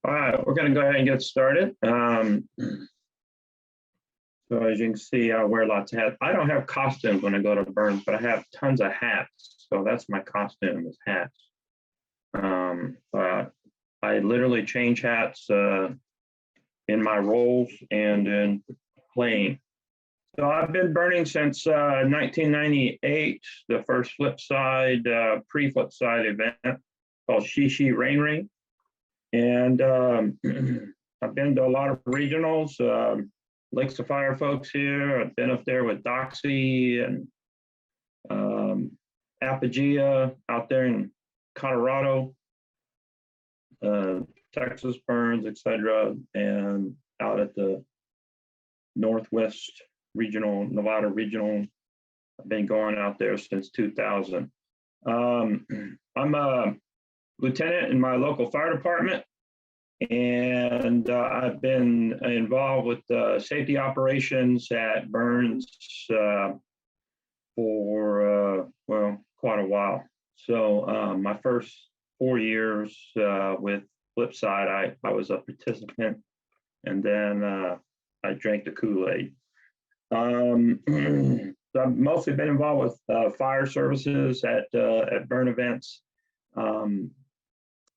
All right, we're going to go ahead and get started. So as you can see, I wear lots of hats. I don't have costumes when I go to burns, but I have tons of hats. So that's my costume is hats. I literally change hats in my roles and in playing. So I've been burning since 1998, the first Flipside, pre-Flipside event called Shishi Rain Ring. And I've been to a lot of regionals, Lakes of Fire folks here. I've been up there with Doxy and Apogea out there in Colorado, Texas burns, etc., and out at the Northwest Regional, Nevada Regional. I've been going out there since 2000. I'm a lieutenant in my local fire department, and I've been involved with safety operations at burns for, well, quite a while. So my first 4 years with Flipside, I was a participant, and then I drank the Kool-Aid. So I've mostly been involved with fire services at burn events.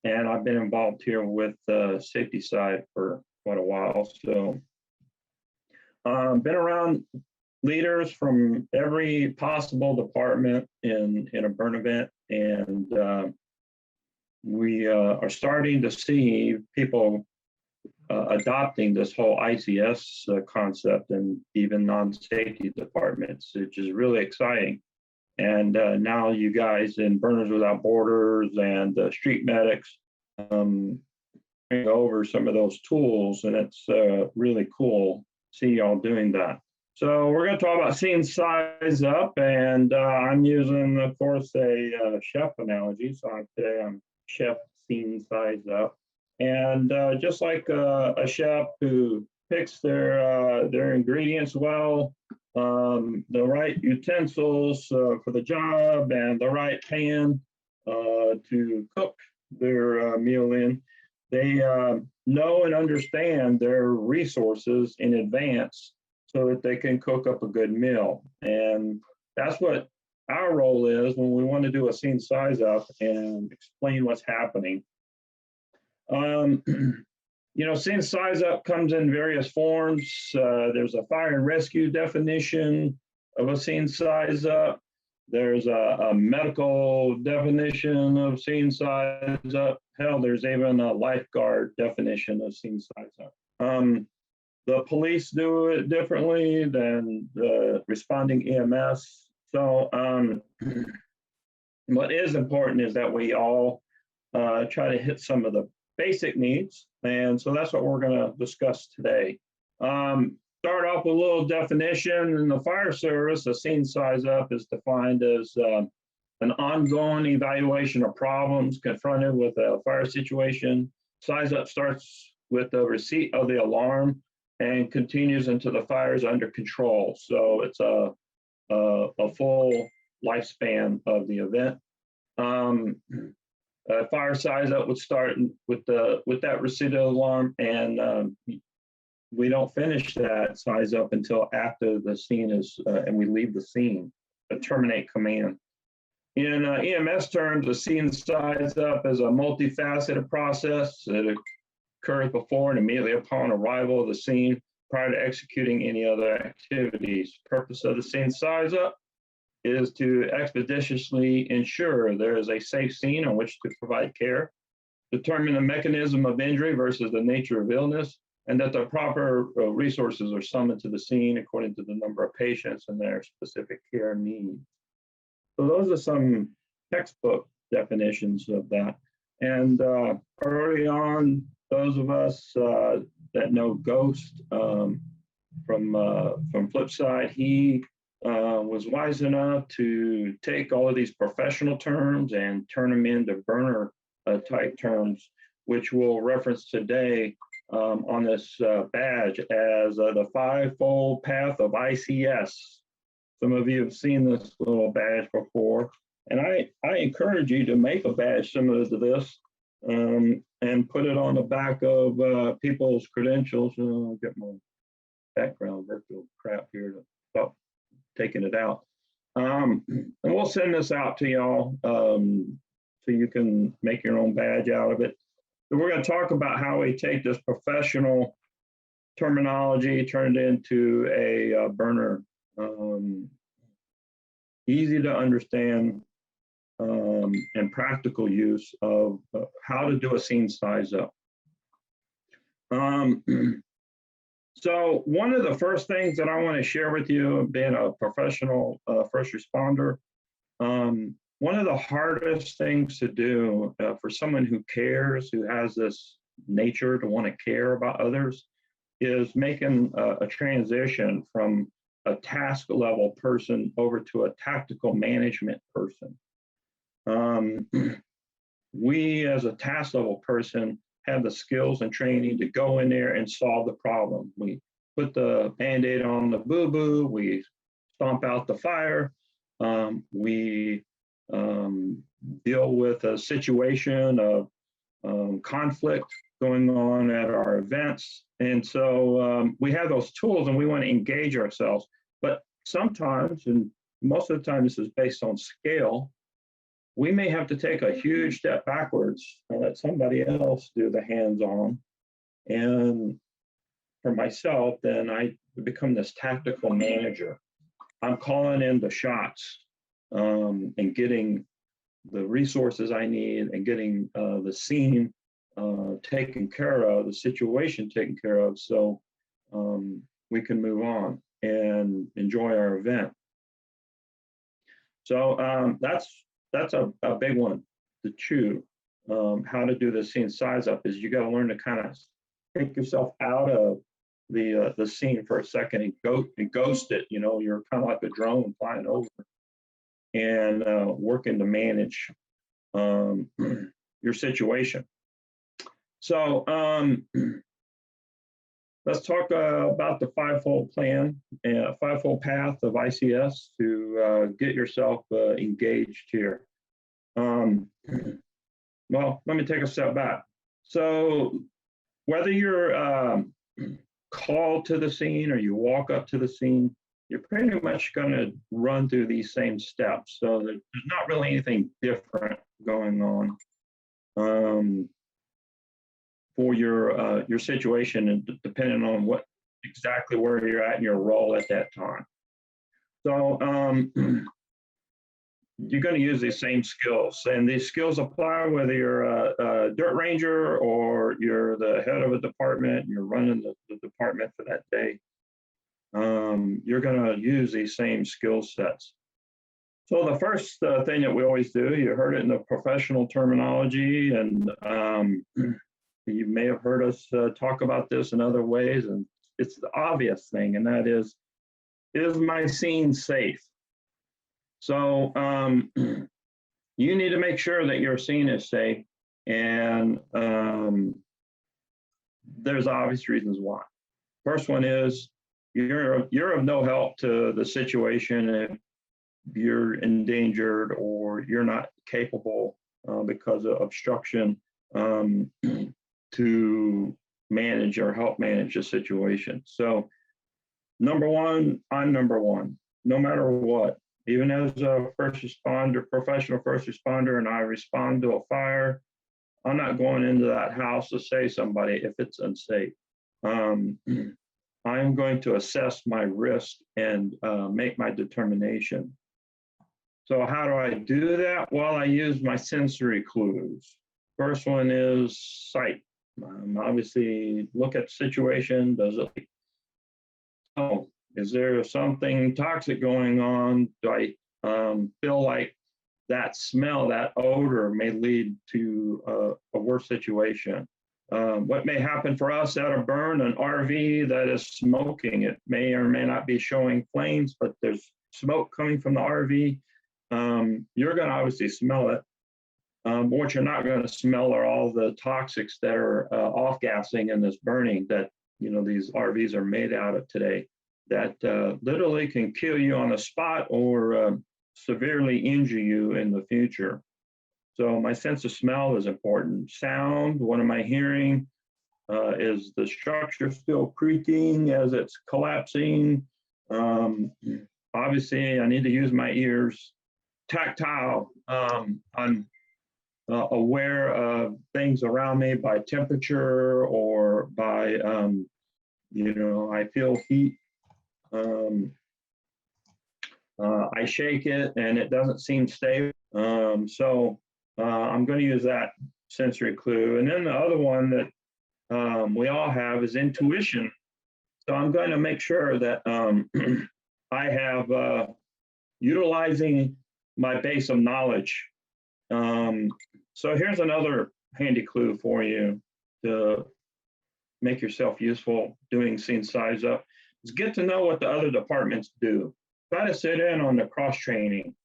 And I've been involved here with the safety side for quite a while. So been around leaders from every possible department in a burn event. And we are starting to see people adopting this whole ICS concept and even non-safety departments, which is really exciting. And now you guys in Burners Without Borders and Street Medics bring over some of those tools, and it's really cool to see y'all doing that. So we're going to talk about scene size up, and I'm using, of course, a chef analogy. So today I'm chef scene size up. And just like a chef who picks their ingredients well, the right utensils for the job and the right pan to cook their meal in, they know and understand their resources in advance so that they can cook up a good meal. And that's what our role is when we want to do a scene size up and explain what's happening. You know, scene size up comes in various forms. There's a fire and rescue definition of a scene size up. There's a medical definition of scene size up. Hell, there's even a lifeguard definition of scene size up. The police do it differently than the responding EMS. So what is important is that we all try to hit some of the basic needs. And so that's what we're going to discuss today. Start off with a little definition. In the fire service, a scene size up is defined as an ongoing evaluation of problems confronted with a fire situation. Size up starts with the receipt of the alarm and continues until the fire is under control. So it's a full lifespan of the event. Fire size up would start with that receipt of the alarm, and we don't finish that size up until after the scene is and we leave the scene to terminate command. In EMS terms, a scene size up is a multifaceted process that occurs before and immediately upon arrival of the scene prior to executing any other activities. The purpose of the scene size up is to expeditiously ensure there is a safe scene on which to provide care, determine the mechanism of injury versus the nature of illness, and that the proper resources are summoned to the scene according to the number of patients and their specific care needs. So those are some textbook definitions of that. And early on, those of us that know Ghost from Flipside, he was wise enough to take all of these professional terms and turn them into burner type terms, which we'll reference today on this badge as the Five-Fold Path of Ics. Some of you have seen this little badge before, and I encourage you to make a badge similar to this. and put it on the back of people's credentials. I'll get my background virtual crap here to stop taking it out. And we'll send this out to y'all so you can make your own badge out of it. So we're going to talk about how we take this professional terminology, turn it into a burner, easy to understand and practical use of how to do a scene size up. So one of the first things that I want to share with you, being a professional first responder, one of the hardest things to do for someone who cares, who has this nature to want to care about others, is making a transition from a task level person over to a tactical management person. We as a task level person have the skills and training to go in there and solve the problem. We put the Band-Aid on the boo-boo, we stomp out the fire, we deal with a situation of conflict going on at our events. And so we have those tools and we want to engage ourselves. But sometimes, and most of the time this is based on scale, we may have to take a huge step backwards and let somebody else do the hands-on. And for myself, then I become this tactical manager. I'm calling in the shots and getting the resources I need and getting the scene taken care of, the situation taken care of, so we can move on and enjoy our event. So that's a big one to chew. How to do the scene size up is you got to learn to kind of take yourself out of the scene for a second and ghost it. You know, you're kind of like a drone flying over and working to manage your situation. So let's talk about the five-fold plan, five-fold path of ICS to get yourself engaged here. Well, let me take a step back. So whether you're called to the scene or you walk up to the scene, you're pretty much going to run through these same steps. So there's not really anything different going on for your situation, and depending on what exactly where you're at in your role at that time. So you're going to use these same skills, and these skills apply whether you're a dirt ranger or you're the head of a department and you're running the department for that day. You're going to use these same skill sets. So the first thing that we always do, you heard it in the professional terminology, and you may have heard us talk about this in other ways, and it's the obvious thing, and that is my scene safe? So you need to make sure that your scene is safe, and there's obvious reasons why. First one is you're of no help to the situation if you're endangered or you're not capable because of obstruction to manage or help manage the situation. So number one, I'm number one, no matter what. Even as a first responder, professional first responder, and I respond to a fire, I'm not going into that house to save somebody if it's unsafe. I'm going to assess my risk and make my determination. So how do I do that? Well, I use my sensory clues. First one is sight. Obviously, look at the situation. Does it leak? Oh, is there something toxic going on? Do I feel like that smell, that odor may lead to a worse situation? What may happen for us at a burn, an RV that is smoking? It may or may not be showing flames, but there's smoke coming from the RV. You're going to obviously smell it. But what you're not going to smell are all the toxics that are off-gassing in this burning that these RVs are made out of today, that literally can kill you on the spot or severely injure you in the future. So my sense of smell is important. Sound, what am I hearing? Is the structure still creaking as it's collapsing? Obviously, I need to use my ears. Tactile, I'm aware of things around me by temperature or by, I feel heat. I shake it and it doesn't seem stable. So I'm going to use that sensory clue. And then the other one that we all have is intuition. So I'm going to make sure that I have utilizing my base of knowledge. So here's another handy clue for you to make yourself useful doing scene size up, is get to know what the other departments do. Try to sit in on the cross training.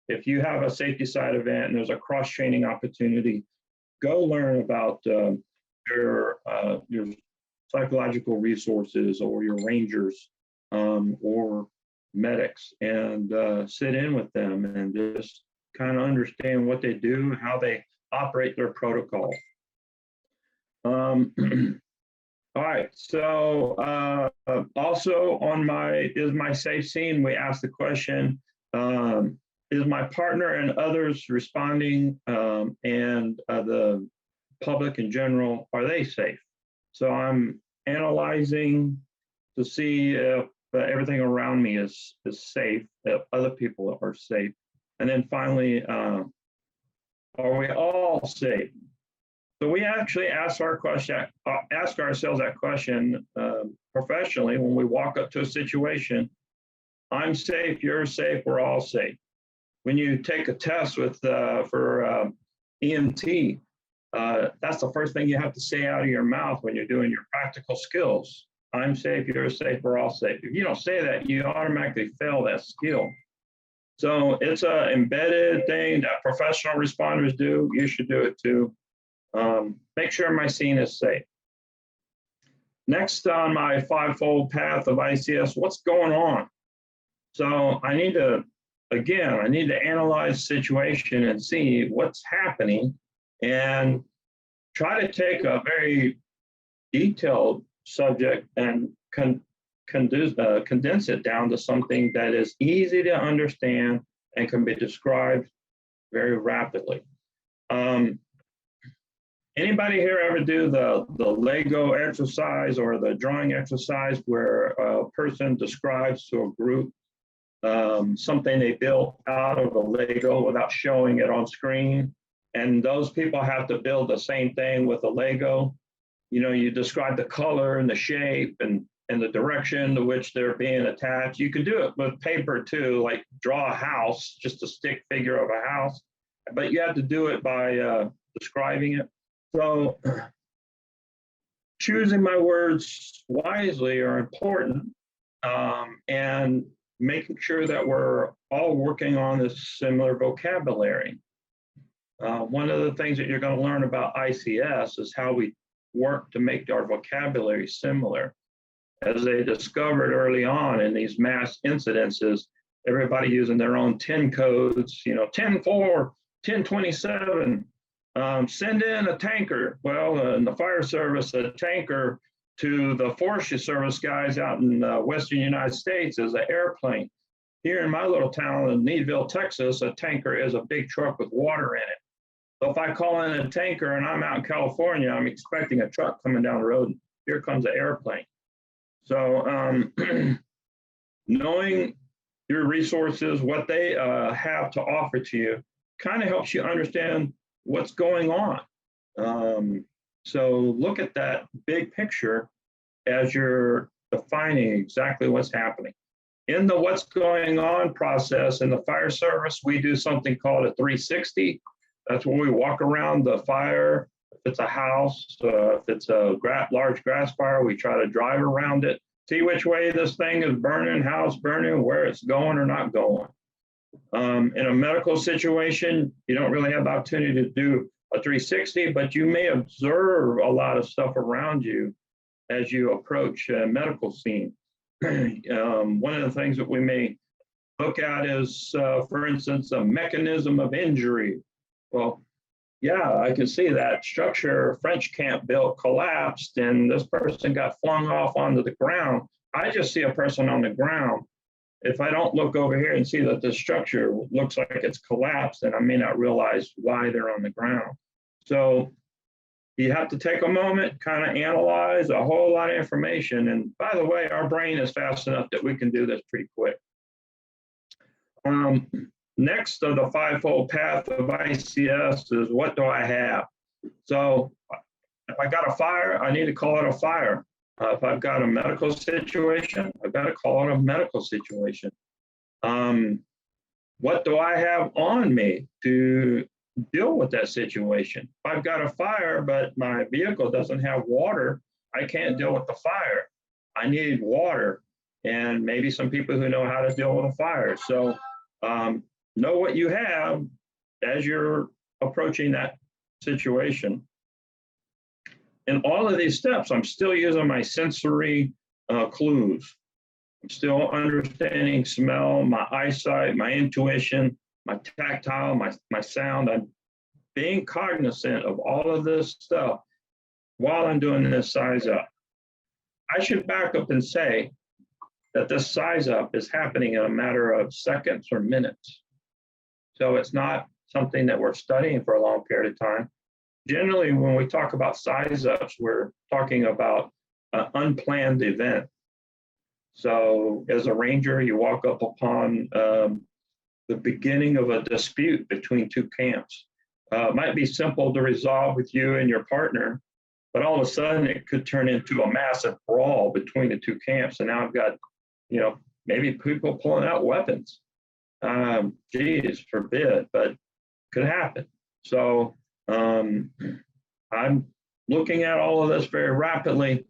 If you have a safety side event and there's a cross training opportunity, go learn about your psychological resources or your rangers or medics, and sit in with them and just kind of understand what they do, how they operate their protocol. All right, so also on is my safe scene, we asked the question, is my partner and others responding, and the public in general, are they safe? So I'm analyzing to see if everything around me is safe, if other people are safe. And then finally, are we all safe? So we actually ask ourselves that question professionally when we walk up to a situation. I'm safe, you're safe, we're all safe. When you take a test for EMT, that's the first thing you have to say out of your mouth when you're doing your practical skills. I'm safe, you're safe, we're all safe. If you don't say that, you automatically fail that skill. So it's an embedded thing that professional responders do. You should do it too. Make sure my scene is safe. Next on my five-fold path of ICS, what's going on? So I need to analyze the situation and see what's happening and try to take a very detailed subject and condense it down to something that is easy to understand and can be described very rapidly. Anybody here ever do the Lego exercise or the drawing exercise where a person describes to a group something they built out of a Lego without showing it on screen? And those people have to build the same thing with a Lego. You describe the color and the shape and the direction to which they're being attached. You can do it with paper too, like draw a house, just a stick figure of a house, but you have to do it by describing it. So choosing my words wisely are important, and making sure that we're all working on this similar vocabulary. One of the things that you're going to learn about ICS is how we work to make our vocabulary similar. As they discovered early on in these mass incidences, everybody using their own 10 codes, 10-4, 10-27, send in a tanker. Well, in the fire service, a tanker to the Forestry Service guys out in Western United States is an airplane. Here in my little town in Needville, Texas, a tanker is a big truck with water in it. So if I call in a tanker and I'm out in California, I'm expecting a truck coming down the road, and here comes an airplane. So knowing your resources, what they have to offer to you, kind of helps you understand what's going on. So look at that big picture as you're defining exactly what's happening. In the what's going on process in the fire service, we do something called a 360. That's when we walk around the fire. If it's a house, if it's a large grass fire, we try to drive around it, see which way this thing is burning, how it's burning, where it's going or not going. In a medical situation, you don't really have the opportunity to do a 360, but you may observe a lot of stuff around you as you approach a medical scene. One of the things that we may look at is, for instance, a mechanism of injury. Well, yeah, I can see that structure French camp built collapsed and this person got flung off onto the ground. I just see a person on the ground. If I don't look over here and see that the structure looks like it's collapsed, then I may not realize why they're on the ground. So you have to take a moment, kind of analyze a whole lot of information. And by the way, our brain is fast enough that we can do this pretty quick. Next of the five-fold path of ICS is what do I have? So if I got a fire, I need to call it a fire. If I've got a medical situation, I've got to call it a medical situation. What do I have on me to deal with that situation? If I've got a fire, but my vehicle doesn't have water, I can't deal with the fire. I need water and maybe some people who know how to deal with a fire. So know what you have as you're approaching that situation. In all of these steps, I'm still using my sensory clues. I'm still understanding smell, my eyesight, my intuition, my tactile, my sound. I'm being cognizant of all of this stuff while I'm doing this size up. I should back up and say that this size up is happening in a matter of seconds or minutes. So it's not something that we're studying for a long period of time. Generally, when we talk about size ups, we're talking about an unplanned event. So as a ranger, you walk up upon the beginning of a dispute between two camps. It might be simple to resolve with you and your partner, but all of a sudden it could turn into a massive brawl between the two camps. And now I've got, maybe people pulling out weapons. Geez, forbid, but could happen. So I'm looking at all of this very rapidly,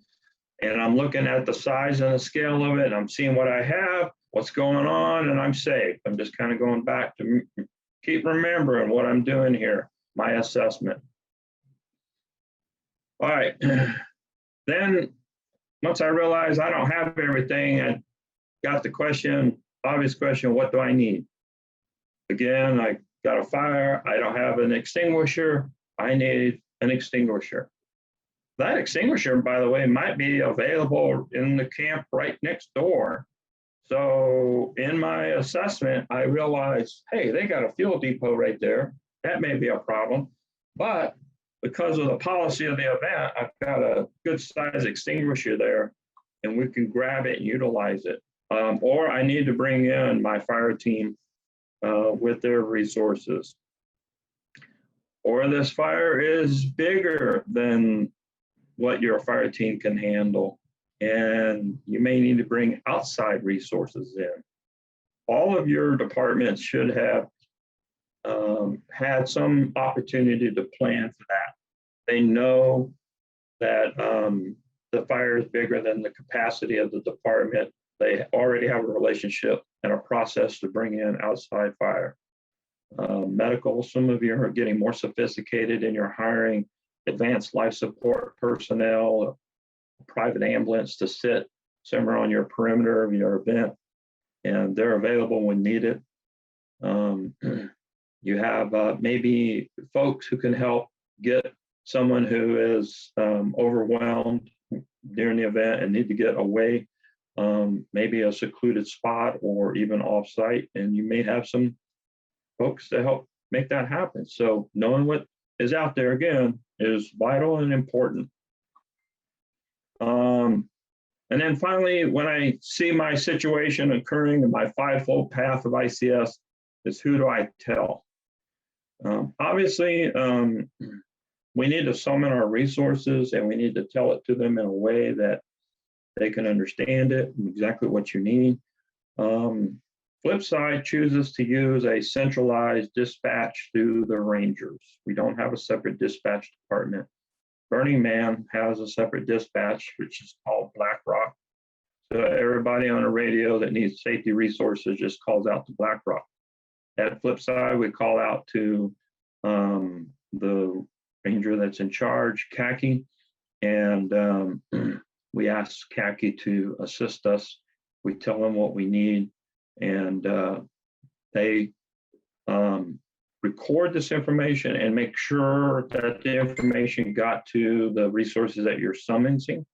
and I'm looking at the size and the scale of it, and I'm seeing what I have, what's going on, and I'm safe. I'm just kind of going back to keep remembering what I'm doing here, my assessment. All right. Then once I realize I don't have everything, I got the obvious question, what do I need? Again, I got a fire, I don't have an extinguisher, I need an extinguisher. That extinguisher, by the way, might be available in the camp right next door. So in my assessment, I realized, hey, they got a fuel depot right there. That may be a problem. But because of the policy of the event, I've got a good size extinguisher there, and we can grab it and utilize it. Or I need to bring in my fire team with their resources. Or this fire is bigger than what your fire team can handle, and you may need to bring outside resources in. All of your departments should have had some opportunity to plan for that. They know that the fire is bigger than the capacity of the department. They already have a relationship and a process to bring in outside fire. Medical, some of you are getting more sophisticated in your hiring advanced life support personnel, a private ambulance to sit somewhere on your perimeter of your event, and they're available when needed. You have maybe folks who can help get someone who is overwhelmed during the event and need to get away, maybe a secluded spot or even off-site, and you may have some folks to help make that happen. So knowing what is out there, again, is vital and important. And then finally, when I see my situation occurring in my five-fold path of ICS, is who do I tell? Obviously, we need to summon our resources, and we need to tell it to them in a way that they can understand it and exactly what you need. Flip side chooses to use a centralized dispatch to the Rangers. We don't have a separate dispatch department. Burning Man has a separate dispatch, which is called Black Rock. So everybody on a radio that needs safety resources just calls out to Black Rock. At flip side, we call out to the ranger that's in charge, Khaki, and we ask Khaki to assist us. We tell them what we need, and they record this information and make sure that the information got to the resources that you're summoning.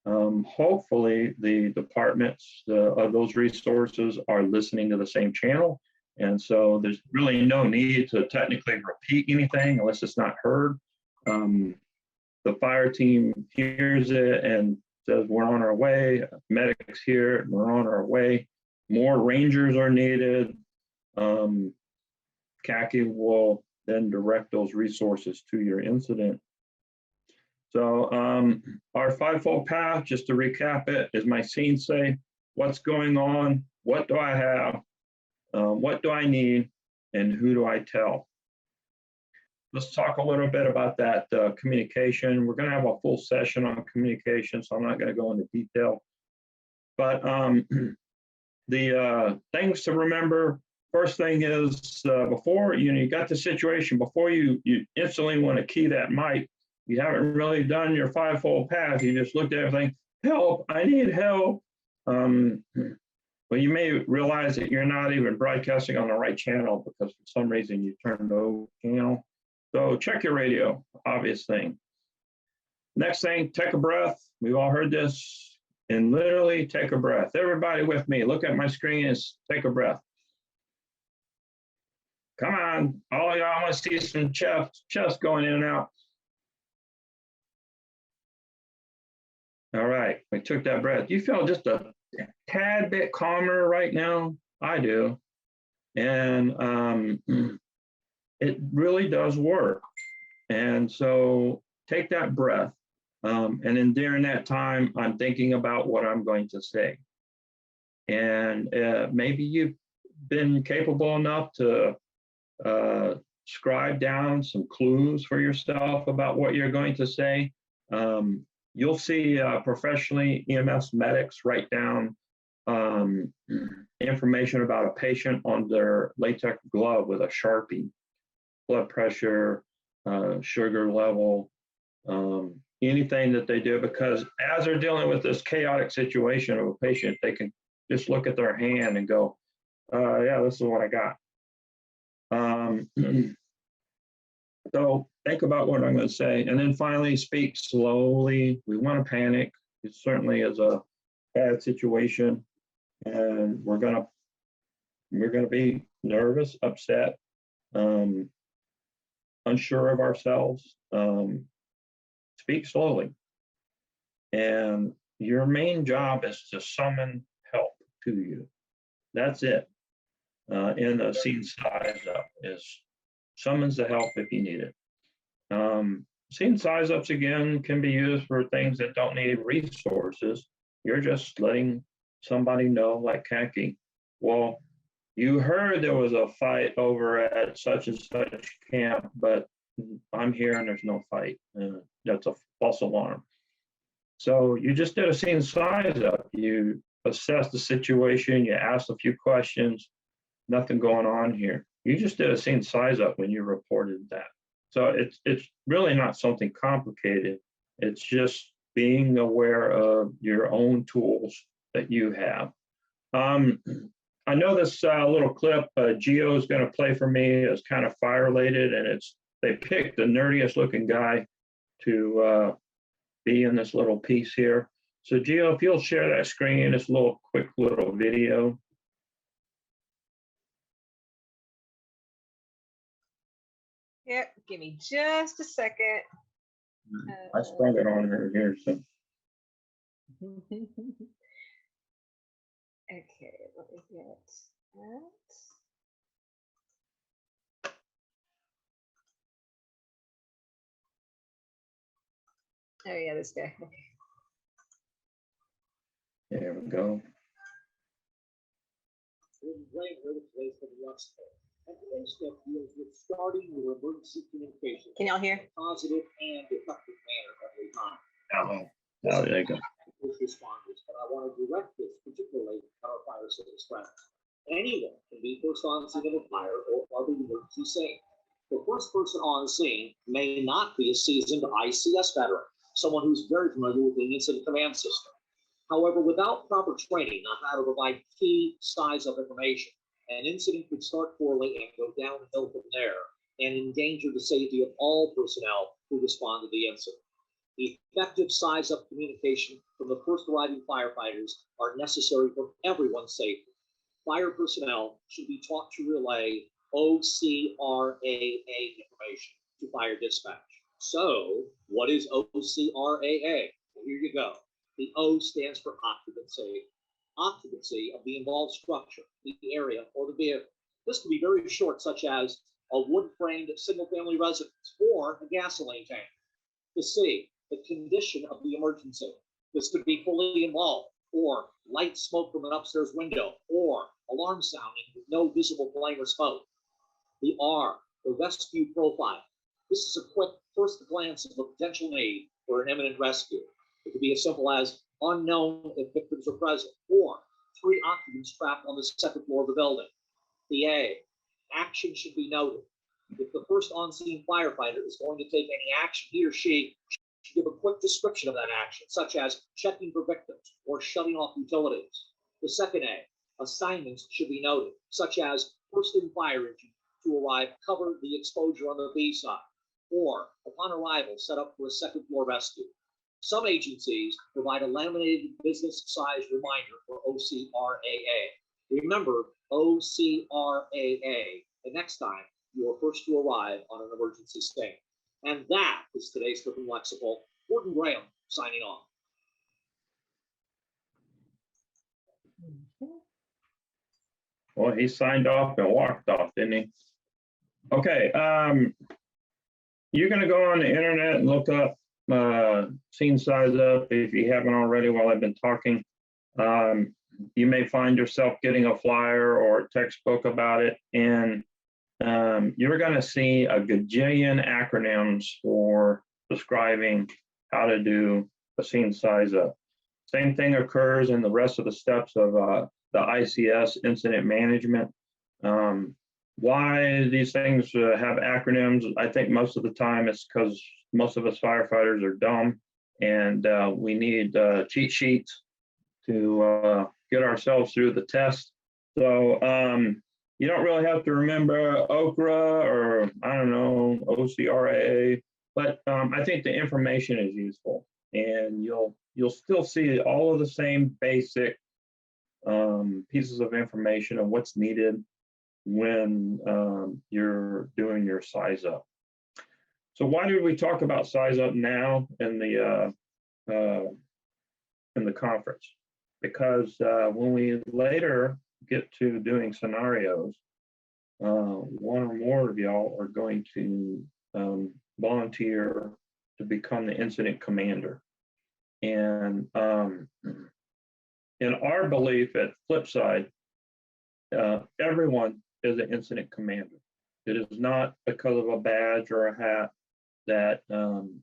Hopefully the departments of those resources are listening to the same channel. And so there's really no need to technically repeat anything unless it's not heard. The fire team hears it and says, we're on our way. Medics hear it, we're on our way. More rangers are needed. CACI will then direct those resources to your incident. So our five-fold path, just to recap it, is my scene say, what's going on? What do I have? What do I need? And who do I tell? Let's talk a little bit about that communication. We're going to have a full session on communication, so I'm not going to go into detail. But the things to remember, first thing is before you got the situation, before you instantly want to key that mic, you haven't really done your five-fold path. You just looked at everything, help, I need help. Well, you may realize that you're not even broadcasting on the right channel because for some reason you turned over channel. So check your radio, obvious thing. Next thing, take a breath. We've all heard this, and literally take a breath. Everybody with me, look at my screen and take a breath. Come on, all y'all, I want to see some chest going in and out. All right, we took that breath. You feel just a tad bit calmer right now? I do. And it really does work. And so take that breath. And then during that time, I'm thinking about what I'm going to say. And maybe you've been capable enough to scribe down some clues for yourself about what you're going to say. You'll see professionally EMS medics write down information about a patient on their latex glove with a Sharpie, blood pressure, sugar level, anything that they do, because as they're dealing with this chaotic situation of a patient, they can just look at their hand and go, yeah, this is what I got. So think about what I'm going to say. And then finally, speak slowly. We want to panic. It certainly is a bad situation. And we're going to be nervous, upset, unsure of ourselves. Speak slowly. And your main job is to summon help to you. That's it. In the scene size up is summons the help if you need it. Scene size ups again can be used for things that don't need resources. You're just letting somebody know, like CACI, well, you heard there was a fight over at such and such camp, but I'm here and there's no fight. That's a false alarm. So you just did a scene size up. You assessed the situation, you asked a few questions, nothing going on here. You just did a scene size up when you reported that. So it's really not something complicated. It's just being aware of your own tools that you have. I know this little clip Geo is going to play for me is kind of fire related, and they picked the nerdiest looking guy to be in this little piece here. So Geo, if you'll share that screen, it's a little quick little video. Yep, give me just a second. I sprung it on her here, so. Okay, let me get that. Oh yeah, this guy. Okay. There we go. Can y'all hear? Positive and effective manner every time. Oh, there you go. First responders, but I want to direct this particularly at our fire service friends. Anyone can be first on scene of a fire or other emergency scene. The first person on scene may not be a seasoned ICS veteran, someone who's very familiar with the incident command system. However, without proper training on how to provide key size of information An incident could start poorly and go downhill from there and endanger the safety of all personnel who respond to the incident. Effective size-up communication from the first arriving firefighters are necessary for everyone's safety. Fire personnel should be taught to relay OCRAA information to fire dispatch. So, what is OCRAA? Well, here you go. The O stands for occupancy. Occupancy of the involved structure, the area, or the vehicle. This can be very short, such as a wood-framed single-family residence or a gasoline tank. The C, the condition of the emergency. This could be fully involved, or light smoke from an upstairs window, or alarm sounding with no visible flame or smoke. The R, the rescue profile. This is a quick first glance of the potential need for an imminent rescue. It could be as simple as unknown if victims are present, or 3 occupants trapped on the 2nd floor of the building. The A, action should be noted. If the first on-scene firefighter is going to take any action, he or she should give a quick description of that action, such as checking for victims or shutting off utilities. The second A, assignments should be noted, such as first in fire engine to arrive, cover the exposure on the B side, or upon arrival, set up for a 2nd floor rescue. Some agencies provide a laminated business size reminder for OCRAA. Remember OCRAA the next time you are first to arrive on an emergency scene. And that is today's Flipping Lexical. Gordon Graham signing off. Well, he signed off and walked off, didn't he? Okay, you're going to go on the internet and look up scene size up if you haven't already while I've been talking. You may find yourself getting a flyer or a textbook about it, and you're going to see a gajillion acronyms for describing how to do a scene size up. Same thing occurs in the rest of the steps of the ICS incident management. Why these things have acronyms, I think most of the time it's because most of us firefighters are dumb, and we need cheat sheets to get ourselves through the test. So you don't really have to remember OCRA or, I don't know, OCRAA, but I think the information is useful, and you'll still see all of the same basic pieces of information of what's needed when you're doing your size up. So why did we talk about size up now in the conference? Because when we later get to doing scenarios, one or more of y'all are going to volunteer to become the incident commander. And in our belief at Flipside, everyone is an incident commander. It is not because of a badge or a hat that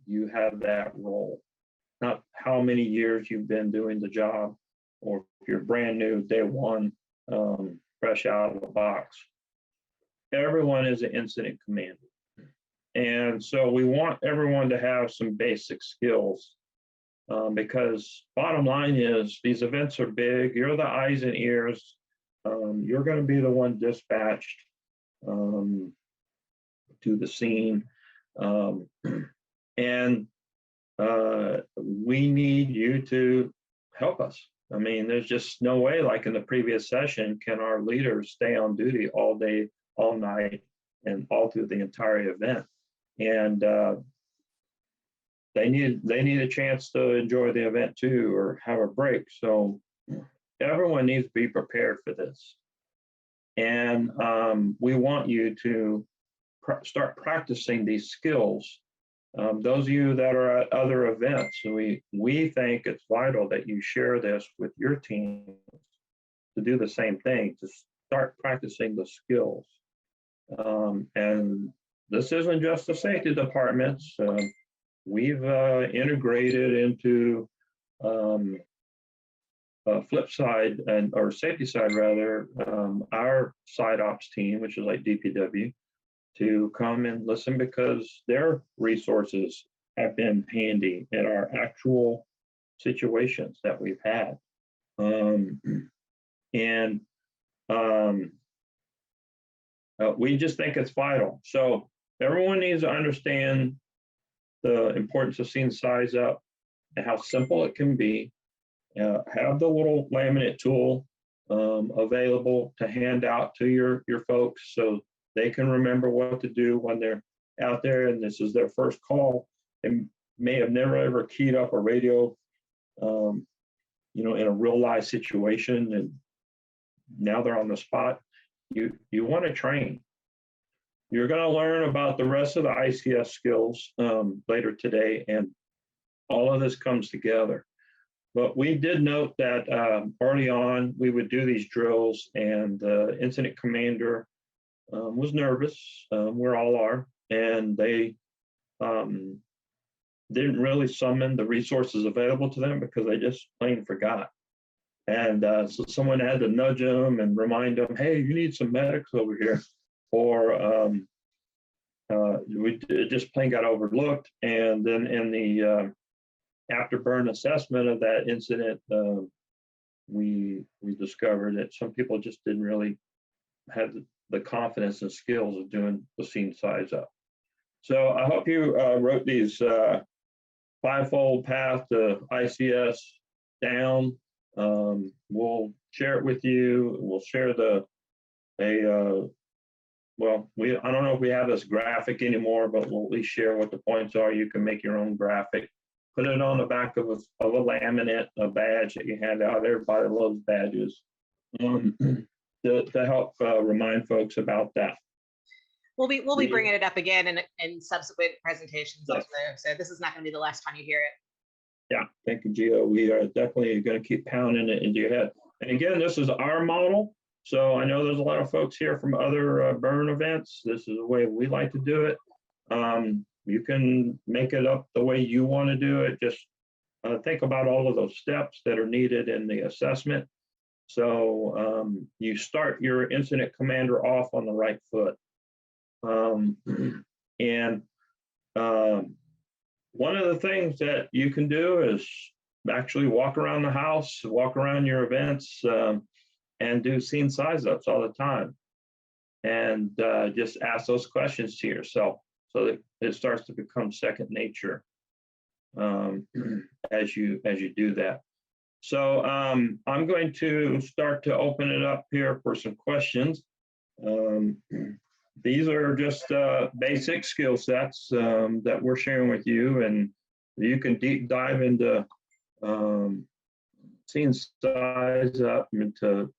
you have that role. Not how many years you've been doing the job, or if you're brand new, day one, fresh out of the box. Everyone is an incident commander. And so we want everyone to have some basic skills, because bottom line is these events are big. You're the eyes and ears. You're going to be the one dispatched to the scene. And we need you to help us. I mean, there's just no way, like in the previous session, can our leaders stay on duty all day, all night, and all through the entire event. And they need a chance to enjoy the event too, or have a break. So everyone needs to be prepared for this. And we want you to start practicing these skills. Those of you that are at other events, we think it's vital that you share this with your team to do the same thing, to start practicing the skills. And this isn't just the safety departments. We've integrated into Flipside or safety side rather, our side ops team, which is like DPW, to come and listen because their resources have been handy in our actual situations that we've had. We just think it's vital. So everyone needs to understand the importance of seeing size up and how simple it can be. Have the little laminate tool available to hand out to your folks so they can remember what to do when they're out there and this is their first call. And may have never ever keyed up a radio, in a real life situation, and now they're on the spot. You want to train. You're going to learn about the rest of the ICS skills later today, and all of this comes together. But we did note that early on, we would do these drills, and the incident commander was nervous. We all are, and they didn't really summon the resources available to them because they just plain forgot. And so someone had to nudge them and remind them, hey, you need some medics over here. Or it just plain got overlooked. And then in the afterburn assessment of that incident, we discovered that some people just didn't really have the confidence and skills of doing the scene size up. So I hope you wrote these Five-Fold Path to ICS down. We'll share it with you. We'll share I don't know if we have this graphic anymore, but we'll at least share what the points are. You can make your own graphic, put it on the back of a laminate, a badge that you hand out. Everybody loves badges to help remind folks about that. We'll be bringing it up again in subsequent presentations. Yes. So this is not going to be the last time you hear it. Yeah, thank you, Gio. We are definitely going to keep pounding it into your head. And again, this is our model. So I know there's a lot of folks here from other burn events. This is the way we like to do it. You can make it up the way you want to do it. Just think about all of those steps that are needed in the assessment. So you start your incident commander off on the right foot. One of the things that you can do is actually walk around the house, walk around your events, and do scene size ups all the time. And just ask those questions to yourself so that it starts to become second nature as you do that. So I'm going to start to open it up here for some questions. These are just basic skill sets that we're sharing with you, and you can deep dive into scene size up into,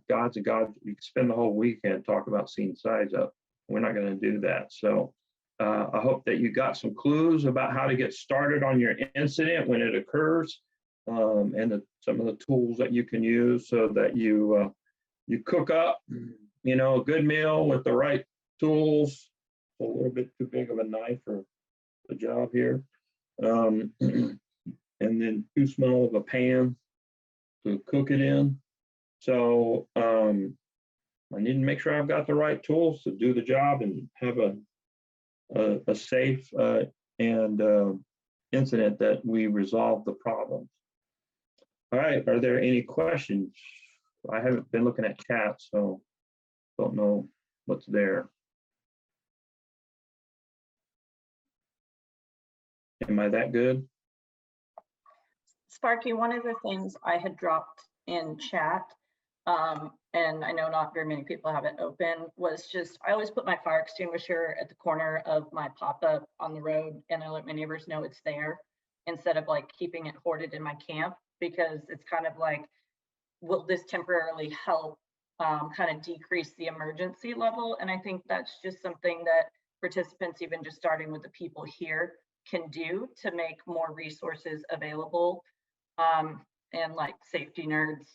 gods and gods. You can spend the whole weekend talking about scene size up. We're not going to do that. So I hope that you got some clues about how to get started on your incident when it occurs, and some of the tools that you can use so that you cook up, a good meal with the right tools. A little bit too big of a knife for the job here, and then too small of a pan to cook it in. So I need to make sure I've got the right tools to do the job and have a safe and incident that we resolve the problem. All right, are there any questions? I haven't been looking at chat, so don't know what's there. Am I that good? Sparky, one of the things I had dropped in chat, and I know not very many people have it open, was just, I always put my fire extinguisher at the corner of my pop-up on the road, and I let my neighbors know it's there instead of like keeping it hoarded in my camp, because it's kind of like, will this temporarily help kind of decrease the emergency level? And I think that's just something that participants, even just starting with the people here, can do to make more resources available. And like safety nerds,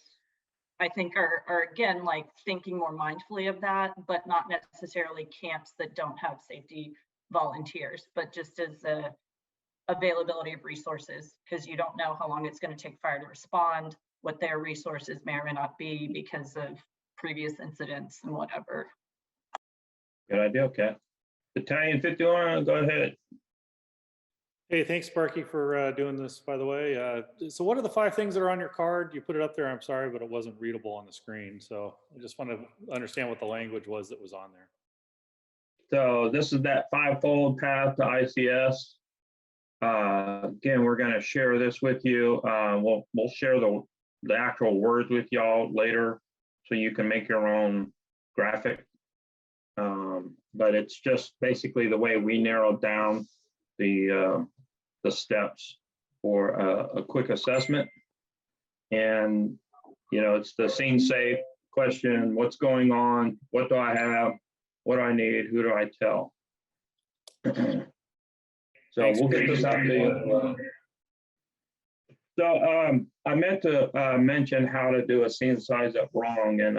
I think are again, like thinking more mindfully of that, but not necessarily camps that don't have safety volunteers, but just as a availability of resources, because you don't know how long it's going to take fire to respond, what their resources may or may not be because of previous incidents and whatever. Good idea, okay. Battalion 51, go ahead. Hey, thanks, Sparky, for doing this, by the way. So what are the 5 things that are on your card? You put it up there, I'm sorry, but it wasn't readable on the screen. So I just want to understand what the language was that was on there. So this is that five-fold path to ICS. Again, we're going to share this with you. We'll share the actual words with y'all later, so you can make your own graphic. But it's just basically the way we narrowed down the steps for a quick assessment. And it's the scene safe question: what's going on? What do I have? What do I need? Who do I tell? So we'll get this out to you. So I meant to mention how to do a scene size up wrong, and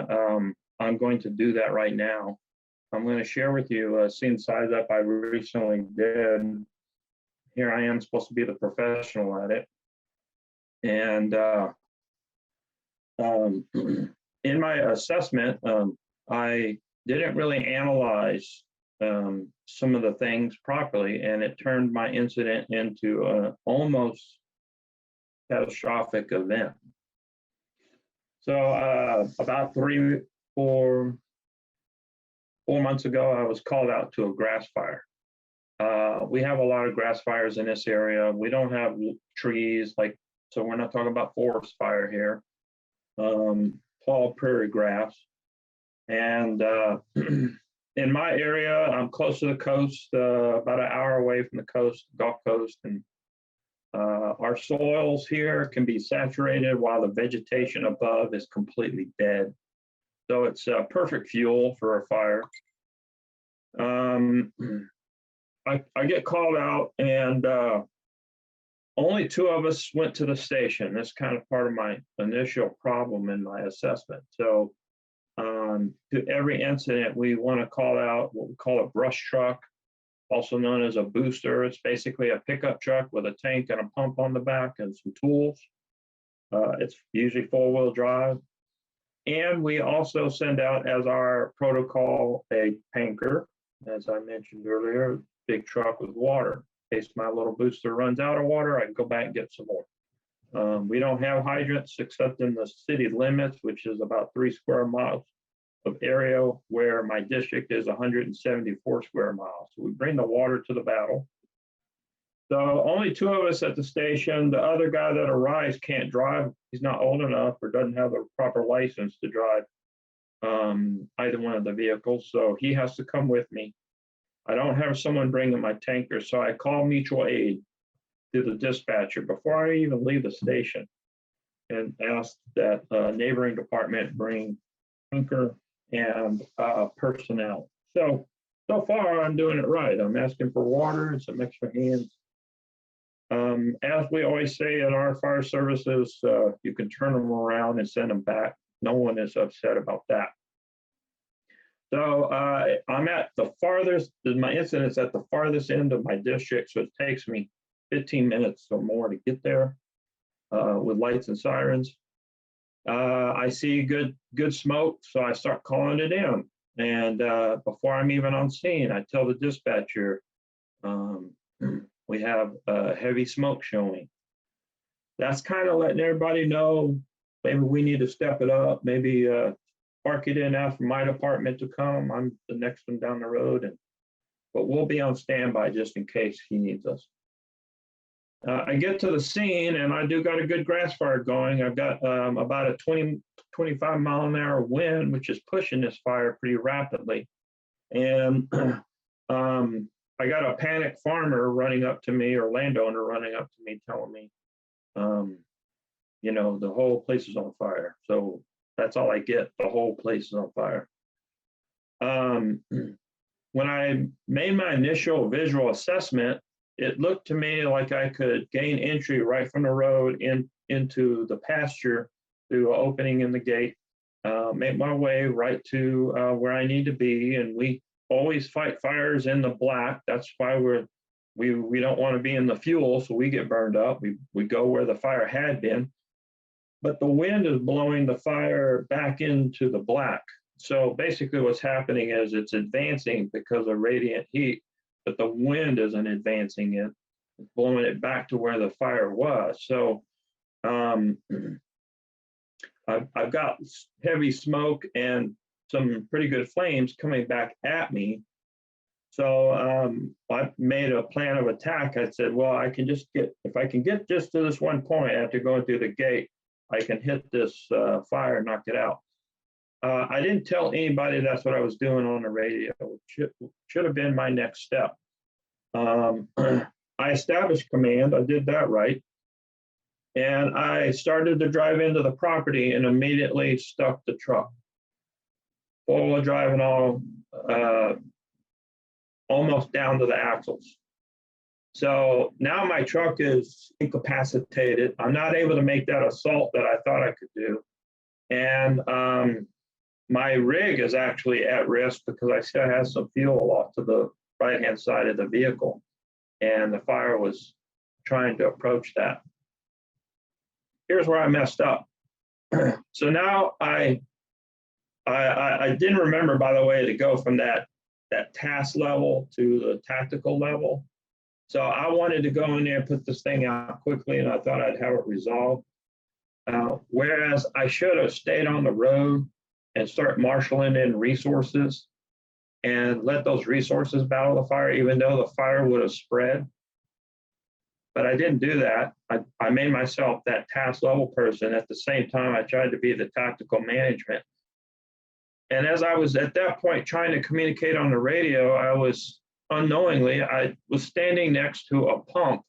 I'm going to do that right now. I'm going to share with you a scene size up I recently did. Here I am, supposed to be the professional at it. And in my assessment, I didn't really analyze some of the things properly, and it turned my incident into an almost catastrophic event. So about 4 months ago, I was called out to a grass fire. We have a lot of grass fires in this area. We don't have trees, so we're not talking about forest fire here. Tall prairie grass. And in my area, I'm close to the coast, about an hour away from the coast, Gulf Coast, and our soils here can be saturated while the vegetation above is completely dead. So it's perfect fuel for a fire. I get called out, and only 2 of us went to the station. That's kind of part of my initial problem in my assessment. So to every incident, we want to call out what we call a brush truck, also known as a booster. It's basically a pickup truck with a tank and a pump on the back and some tools. It's usually 4-wheel drive. And we also send out, as our protocol, a tanker, as I mentioned earlier, big truck with water. In case my little booster runs out of water, I can go back and get some more. We don't have hydrants except in the city limits, which is about 3 square miles of area, where my district is 174 square miles. So we bring the water to the battle. So only 2 of us at the station. The other guy that arrives can't drive. He's not old enough or doesn't have a proper license to drive either one of the vehicles. So he has to come with me. I don't have someone bringing my tanker, so I call mutual aid to the dispatcher before I even leave the station and ask that neighboring department bring tanker and personnel. So far I'm doing it right. I'm asking for water and some extra hands. As we always say in our fire services, you can turn them around and send them back. No one is upset about that. So I'm at the farthest, my incident's at the farthest end of my district, so it takes me 15 minutes or more to get there with lights and sirens. I see good smoke, so I start calling it in. And before I'm even on scene, I tell the dispatcher, we have heavy smoke showing. That's kind of letting everybody know maybe we need to step it up. Maybe Sparky didn't ask for my department to come. I'm the next one down the road, but we'll be on standby just in case he needs us. I get to the scene, and I do got a good grass fire going. I've got about a 25 mile an hour wind, which is pushing this fire pretty rapidly. And I got a panicked farmer running up to me, or landowner running up to me, telling me, the whole place is on fire. So that's all I get. The whole place is on fire. When I made my initial visual assessment, it looked to me like I could gain entry right from the road into the pasture through an opening in the gate, make my way right to where I need to be. And we always fight fires in the black. That's why we don't want to be in the fuel, so we get burned up. We go where the fire had been. But the wind is blowing the fire back into the black. So basically what's happening is it's advancing because of radiant heat, but the wind isn't advancing it. It's blowing it back to where the fire was. So I've got heavy smoke and some pretty good flames coming back at me. So I made a plan of attack. I said, well, I can just if I can get just to this one point after going through the gate, I can hit this fire and knock it out. I didn't tell anybody that's what I was doing on the radio. It should have been my next step. I established command. I did that right. And I started to drive into the property and immediately stuck the truck. Four-wheel drive and all, almost down to the axles. So now my truck is incapacitated. I'm not able to make that assault that I thought I could do. And my rig is actually at risk because I still have some fuel off to the right-hand side of the vehicle. And the fire was trying to approach that. Here's where I messed up. So now I didn't remember, by the way, to go from that task level to the tactical level. So I wanted to go in there and put this thing out quickly, and I thought I'd have it resolved. Whereas I should have stayed on the road and start marshaling in resources and let those resources battle the fire, even though the fire would have spread. But I didn't do that. I made myself that task level person. At the same time, I tried to be the tactical management. And as I was at that point trying to communicate on the radio, I was unknowingly, I was standing next to a pump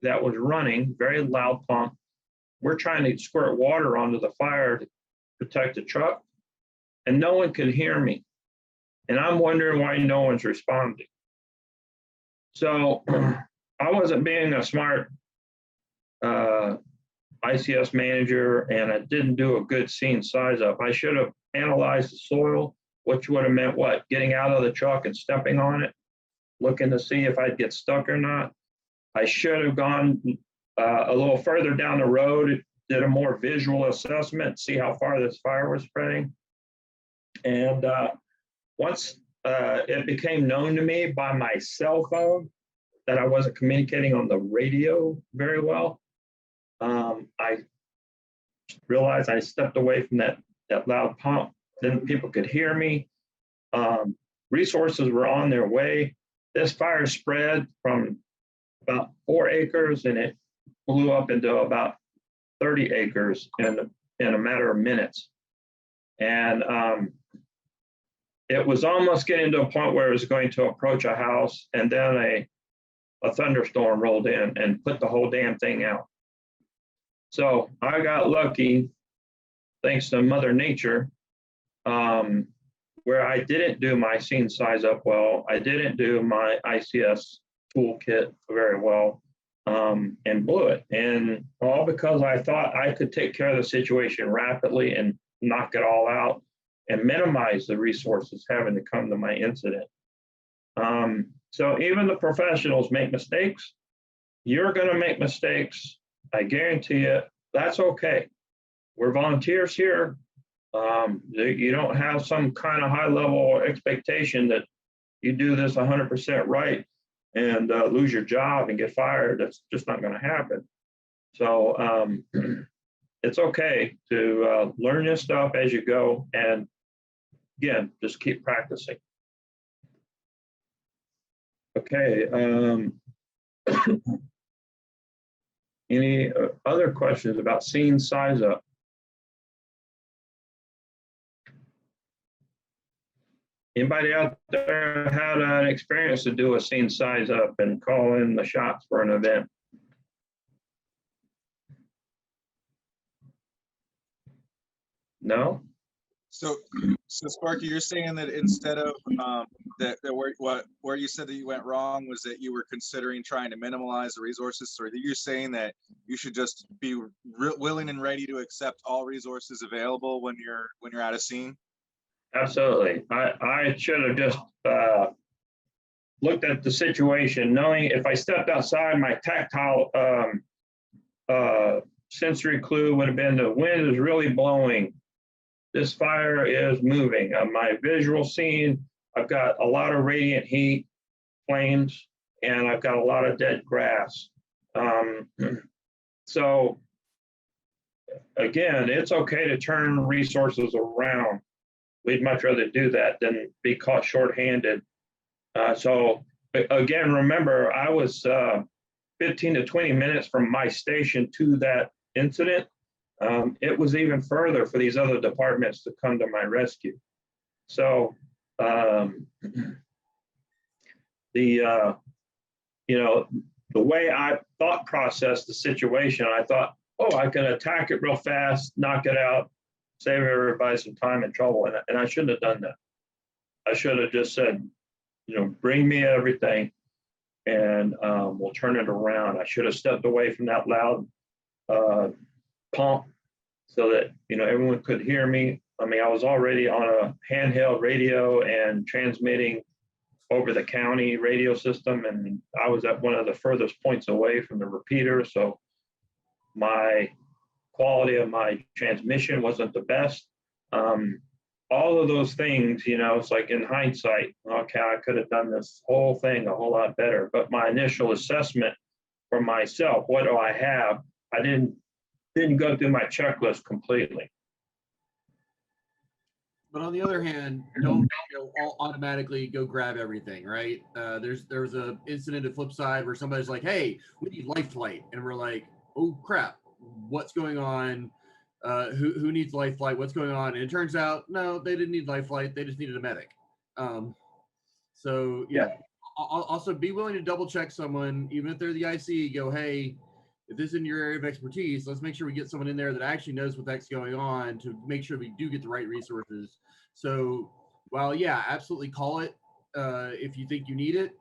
that was running, very loud pump. We're trying to squirt water onto the fire to protect the truck, and no one could hear me. And I'm wondering why no one's responding. So I wasn't being a smart ICS manager, and I didn't do a good scene size up. I should have analyzed the soil, which would have meant what? Getting out of the truck and stepping on it, looking to see if I'd get stuck or not. I should have gone a little further down the road, did a more visual assessment, see how far this fire was spreading. And once it became known to me by my cell phone that I wasn't communicating on the radio very well, I realized I stepped away from that loud pump. Then people could hear me. Resources were on their way. This fire spread from about 4 acres, and it blew up into about 30 acres in a matter of minutes. And it was almost getting to a point where it was going to approach a house, and then a thunderstorm rolled in and put the whole damn thing out. So I got lucky, thanks to Mother Nature, where I didn't do my scene size up well. I didn't do my ICS toolkit very well, and blew it. And all because I thought I could take care of the situation rapidly and knock it all out and minimize the resources having to come to my incident. So even the professionals make mistakes. You're going to make mistakes. I guarantee it. That's okay. We're volunteers here. You don't have some kind of high level expectation that you do this 100% right and lose your job and get fired. That's just not going to happen. So it's okay to learn this stuff as you go, and again, just keep practicing. Okay. Any other questions about scene size up? Anybody out there had an experience to do a scene size up and call in the shots for an event? No? So Sparky, you're saying that instead of where you said that you went wrong was that you were considering trying to minimize the resources, or that you're saying that you should just be willing and ready to accept all resources available when you're at a scene? Absolutely. I should have just looked at the situation, knowing if I stepped outside, my tactile sensory clue would have been the wind is really blowing. This fire is moving. My visual scene, I've got a lot of radiant heat, flames, and I've got a lot of dead grass. So again, it's okay to turn resources around. We'd much rather do that than be caught shorthanded So again, remember, I was 15 to 20 minutes from my station to that incident. It was even further for these other departments to come to my rescue. So the the way I thought processed the situation, I thought, oh, I can attack it real fast, knock it out, save everybody some time and trouble. And I shouldn't have done that. I should have just said, bring me everything and we'll turn it around. I should have stepped away from that loud pump so that, everyone could hear me. I mean, I was already on a handheld radio and transmitting over the county radio system, and I was at one of the furthest points away from the repeater, so my quality of my transmission wasn't the best. All of those things, it's like in hindsight, okay, I could have done this whole thing a whole lot better. But my initial assessment for myself, what do I have? I didn't go through my checklist completely. But on the other hand, don't all automatically go grab everything, right? There was a incident at flip side where somebody's like, "Hey, we need life flight," and we're like, "Oh crap, what's going on? Who needs life flight? What's going on?" And it turns out, no, they didn't need life flight. They just needed a medic. So yeah. Also, be willing to double check someone, even if they're the IC. Go, hey, if this is in your area of expertise, let's make sure we get someone in there that actually knows what the heck's going on to make sure we do get the right resources. So while, yeah, absolutely call it if you think you need it.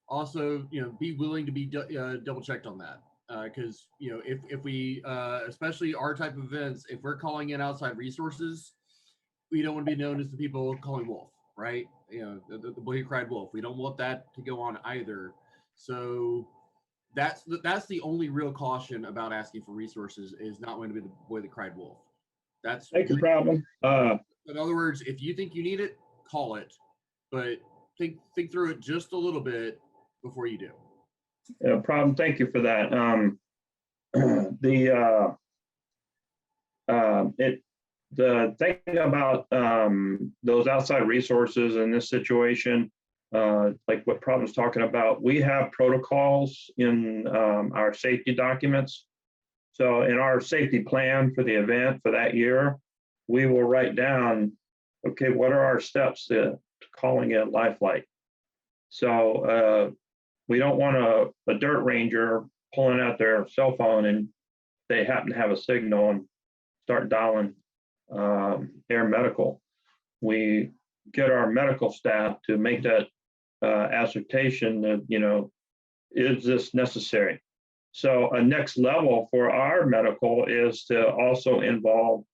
Also, be willing to be double checked on that. Because, if we, especially our type of events, if we're calling in outside resources, we don't want to be known as the people calling wolf, right? The boy who cried wolf. We don't want that to go on either. So that's the only real caution about asking for resources is not going to be the boy that cried wolf. That's no problem. In other words, if you think you need it, call it, but think through it just a little bit before you do. No problem. Thank you for that. The thing about those outside resources in this situation, like what Problem's talking about, we have protocols in our safety documents. So in our safety plan for the event for that year, we will write down, okay, what are our steps to calling in life flight? So we don't want a dirt ranger pulling out their cell phone and they happen to have a signal and start dialing air medical. We get our medical staff to make that assertion that, is this necessary? So a next level for our medical is to also involve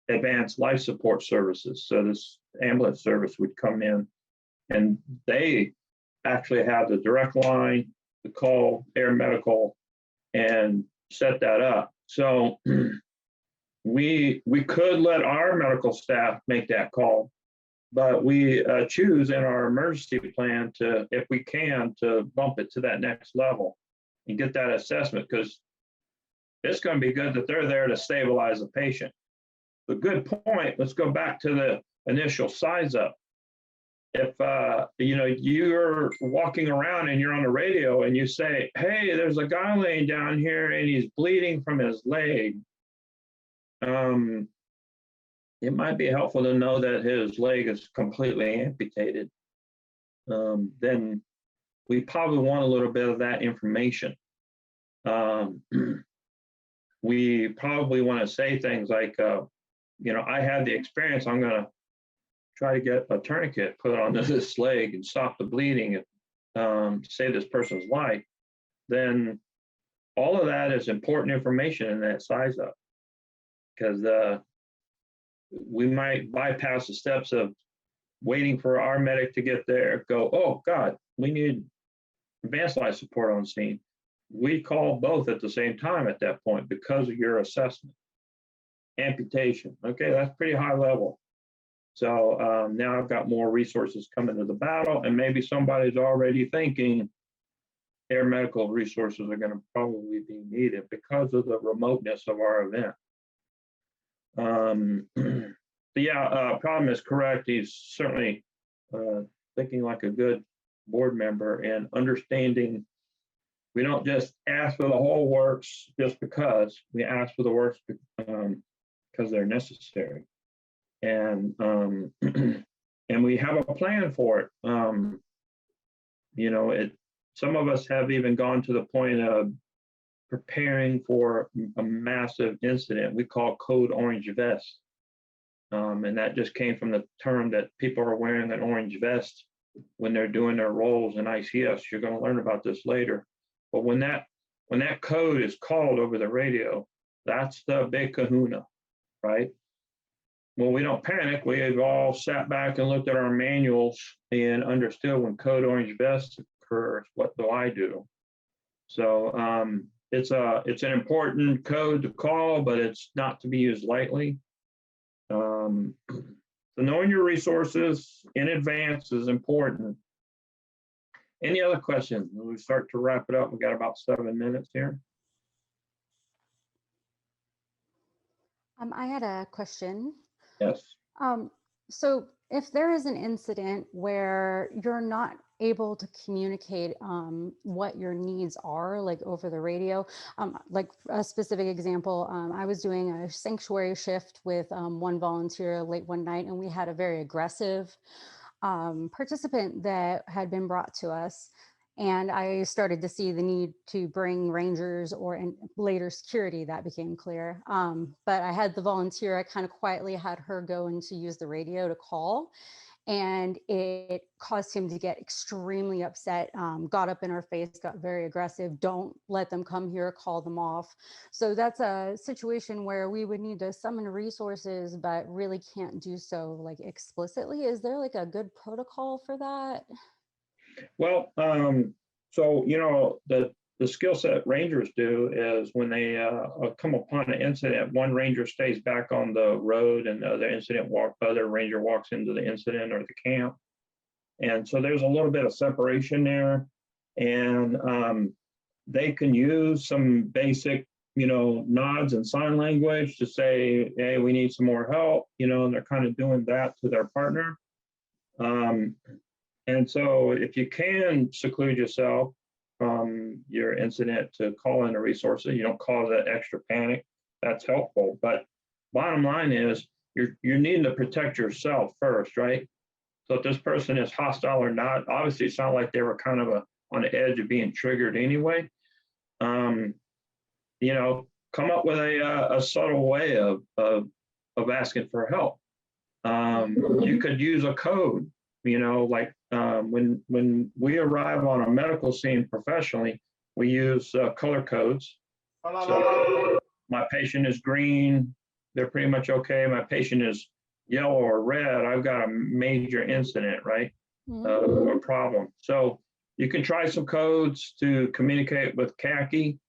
advanced life support services. So this ambulance service would come in and they actually have the direct line to call air medical and set that up. So we could let our medical staff make that call, but we choose in our emergency plan to, if we can, to bump it to that next level and get that assessment, because it's going to be good that they're there to stabilize the patient. The good point, let's go back to the initial size up. If you're walking around and you're on the radio and you say, hey, there's a guy laying down here and he's bleeding from his leg, it might be helpful to know that his leg is completely amputated. Then we probably want a little bit of that information. We probably want to say things like, I had the experience, I'm going to try to get a tourniquet put on this leg and stop the bleeding and save this person's life. Then all of that is important information in that size up, because we might bypass the steps of waiting for our medic to get there, go, oh God, we need advanced life support on scene. We call both at the same time at that point because of your assessment. Amputation, okay, that's pretty high level. So now I've got more resources coming to the battle, and maybe somebody's already thinking air medical resources are going to probably be needed because of the remoteness of our event. Problem is correct. He's certainly thinking like a good board member and understanding we don't just ask for the whole works just because. We ask for the works because they're necessary. And and we have a plan for it. You know, some of us have even gone to the point of preparing for a massive incident we call Code Orange Vest. And that just came from the term that people are wearing an orange vest when they're doing their roles in ICS. You're going to learn about this later. But when that code is called over the radio, that's the big kahuna, right? Well, we don't panic. We've all sat back and looked at our manuals and understood when Code Orange Vest occurs, what do I do? So it's an important code to call, but it's not to be used lightly. So knowing your resources in advance is important. Any other questions? We start to wrap it up. We got about 7 minutes here. I had a question. Yes. So if there is an incident where you're not able to communicate what your needs are, like over the radio, like a specific example, I was doing a sanctuary shift with one volunteer late one night, and we had a very aggressive participant that had been brought to us. And I started to see the need to bring rangers or later security. That became clear. But I had the volunteer, I kind of quietly had her go in to use the radio to call. And it caused him to get extremely upset, got up in our face, got very aggressive. Don't let them come here, call them off. So that's a situation where we would need to summon resources, but really can't do so like explicitly. Is there like a good protocol for that? Well, so, you know, the skill set rangers do is when they come upon an incident, one ranger stays back on the road and the other ranger walks into the incident or the camp. And so there's a little bit of separation there. And they can use some basic, you know, nods and sign language to say, hey, we need some more help, you know, and they're kind of doing that to their partner. And so if you can seclude yourself from your incident to call in the resources, you don't cause that extra panic, that's helpful. But bottom line is you're needing to protect yourself first, right? So if this person is hostile or not, obviously it sounded like they were kind of on the edge of being triggered anyway. You know, come up with a subtle way of asking for help. You could use a code. You know, like when we arrive on a medical scene professionally, we use color codes. So my patient is green, they're pretty much okay. My patient is yellow or red, I've got a major incident, right? Or problem. So you can try some codes to communicate with khaki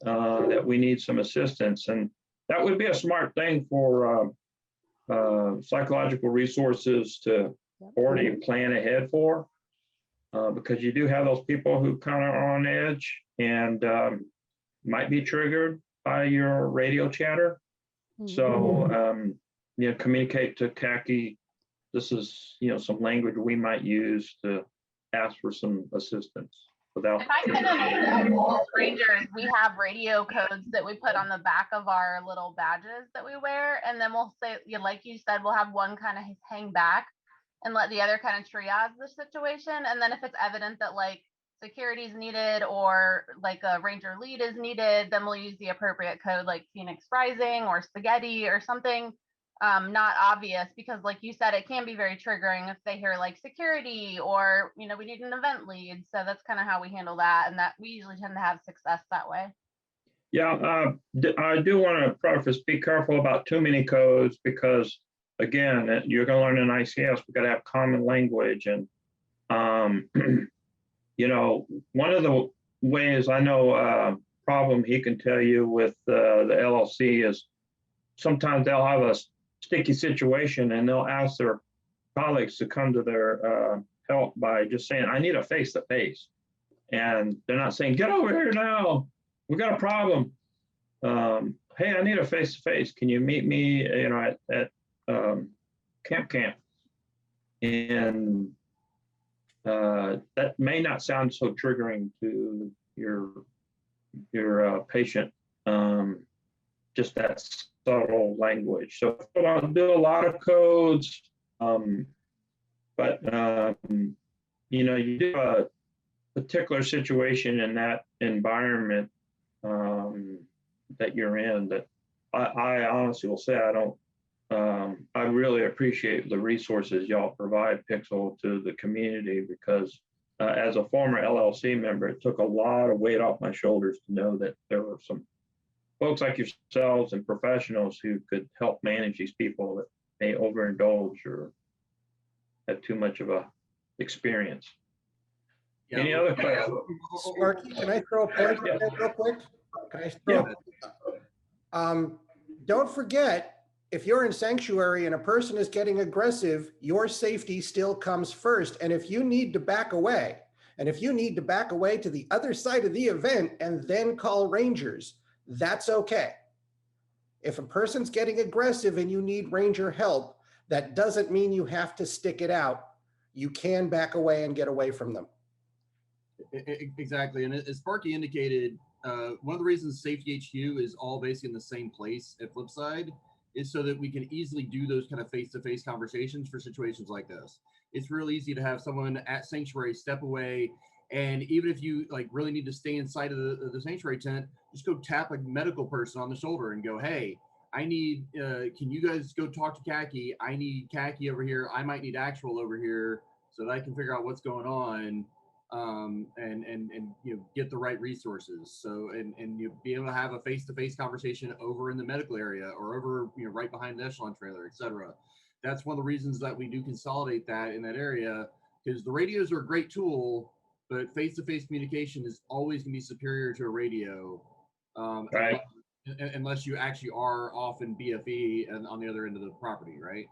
that we need some assistance. And that would be a smart thing for psychological resources to already plan ahead for, because you do have those people who kind of are on edge and might be triggered by your radio chatter. So, you know, communicate to khaki. This is, you know, some language we might use to ask for some assistance without. If I can enable rangers, we have radio codes that we put on the back of our little badges that we wear, and then we'll say, like you said, we'll have one kind of hang back and let the other kind of triage the situation. And then if it's evident that like security is needed or like a ranger lead is needed, then we'll use the appropriate code like Phoenix Rising or Spaghetti or something not obvious, because like you said, it can be very triggering if they hear like security or, you know, we need an event lead. So that's kind of how we handle that. And that we usually tend to have success that way. Yeah, I do want to preface, be careful about too many codes, because again, you're going to learn in ICS, we've got to have common language. And, you know, one of the ways I know problem he can tell you with the LLC is sometimes they'll have a sticky situation and they'll ask their colleagues to come to their help by just saying, I need a face-to-face. And they're not saying, get over here now, we got a problem. Hey, I need a face-to-face. Can you meet me, you know, at camp? And that may not sound so triggering to your patient, just that subtle language. So I don't do a lot of codes, but you know, you do a particular situation in that environment that you're in, that I honestly will say I don't. I really appreciate the resources y'all provide, Pixel, to the community, because as a former LLC member, it took a lot of weight off my shoulders to know that there were some folks like yourselves and professionals who could help manage these people that may overindulge or have too much of a experience. Yeah, Any other questions? Sparky, can I throw a point in there real quick? Can I throw? Don't forget, if you're in sanctuary and a person is getting aggressive, your safety still comes first. And if you need to back away, to the other side of the event and then call rangers, that's okay. If a person's getting aggressive and you need ranger help, that doesn't mean you have to stick it out. You can back away and get away from them. Exactly. And as Sparky indicated, one of the reasons Safety HQ is all basically in the same place at Flipside is so that we can easily do those kind of face-to-face conversations for situations like this. It's real easy to have someone at Sanctuary step away, and even if you like really need to stay inside of the Sanctuary tent, just go tap a medical person on the shoulder and go, hey, I need, can you guys go talk to Khaki? I need Khaki over here. I might need Actual over here so that I can figure out what's going on. And you know, get the right resources. So and you be able to have a face-to-face conversation over in the medical area or over, you know, right behind the echelon trailer, etc. That's one of the reasons that we do consolidate that in that area, because the radios are a great tool, but face-to-face communication is always going to be superior to a radio, Right. unless you actually are off in BFE and on the other end of the property, right?